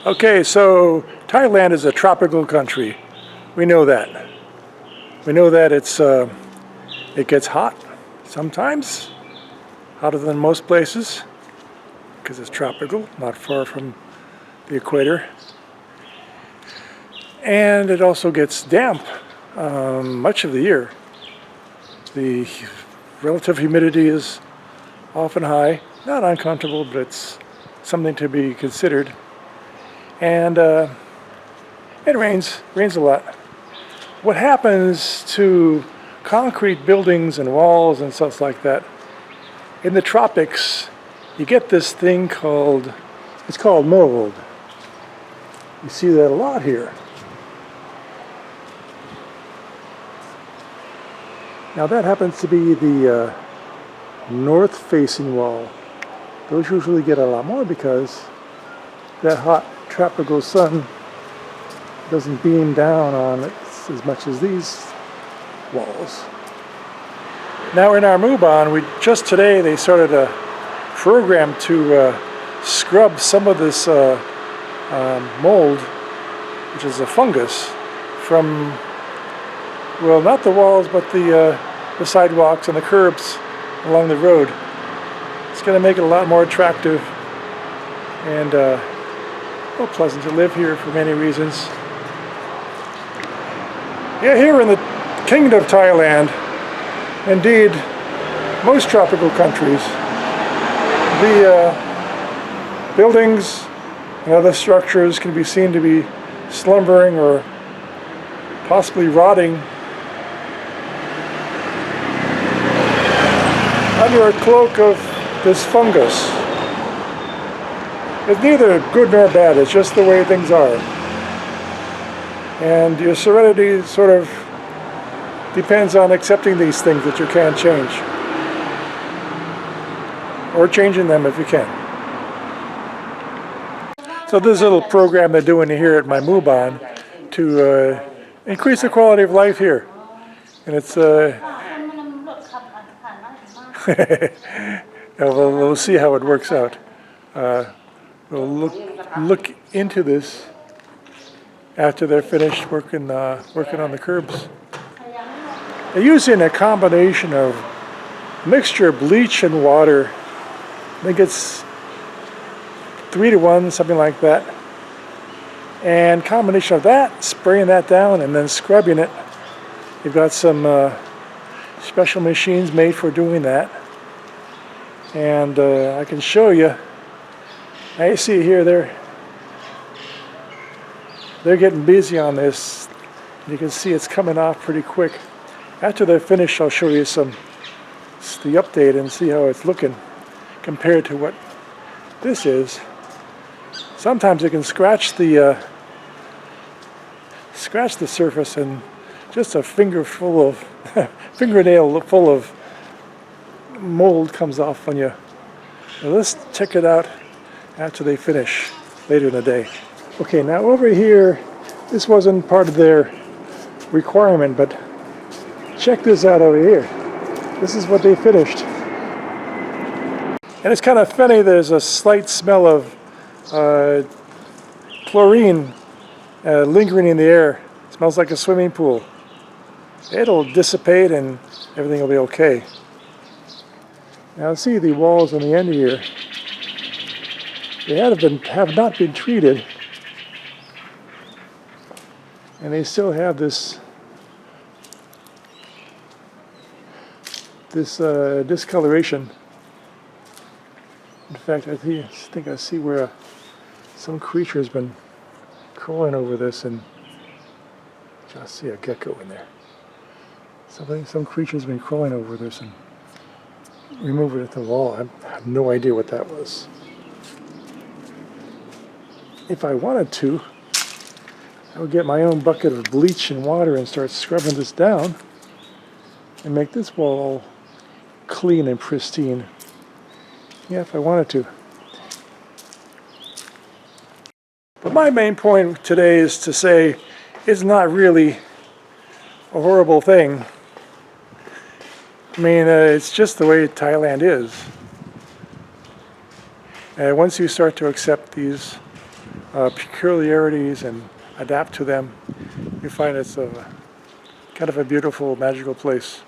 Okay, so Thailand is a tropical country. We know that. We know that it gets hot sometimes, hotter than most places, because it's tropical, not far from the equator. And it also gets damp much of the year. The relative humidity is often high, not uncomfortable, but it's something to be considered. And it rains a lot. What happens to concrete buildings and walls and stuff like that, in the tropics, you get this thing called mold. You see that a lot here. Now that happens to be the north-facing wall. Those usually get a lot more because that hot tropical sun doesn't beam down on it as much as these walls. Now in our moobaan, just today they started a program to scrub some of this mold, which is a fungus, from, well, not the walls, but the sidewalks and the curbs along the road. It's going to make it a lot more attractive and well, pleasant to live here for many reasons. Yeah, here in the Kingdom of Thailand, indeed, most tropical countries, the buildings and other structures can be seen to be slumbering or possibly rotting under a cloak of this fungus. It's neither good nor bad, it's just the way things are. And your serenity sort of depends on accepting these things that you can't change. Or changing them if you can. So this little program they're doing here at my moobaan to increase the quality of life here. And it's we'll see how it works out. We'll look into this after they're finished working on the curbs. They're using a combination of mixture of bleach and water. I think it's 3-to-1, something like that. And combination of that, spraying that down and then scrubbing it. You've got some special machines made for doing that. And I can show you. I see here they're getting busy on this. You can see it's coming off pretty quick. After they're finished, I'll show you the update and see how it's looking compared to what this is. Sometimes it can scratch the surface, and just a fingernail full of mold comes off on you. Now let's check it out after they finish later in the day. Okay, now over here, this wasn't part of their requirement, but check this out over here. This is what they finished. And it's kind of funny, there's a slight smell of chlorine lingering in the air. It smells like a swimming pool. It'll dissipate and everything will be okay. Now see the walls on the end here. They have not been treated, and they still have this discoloration. In fact, I think I see where some creature has been crawling over this, and I see a gecko in there. Some creature's been crawling over this and removing it at the wall. I have no idea what that was. If I wanted to, I would get my own bucket of bleach and water and start scrubbing this down and make this wall all clean and pristine. Yeah, if I wanted to. But my main point today is to say it's not really a horrible thing. I mean, it's just the way Thailand is. Once you start to accept these peculiarities and adapt to them, you find it's kind of a beautiful, magical place.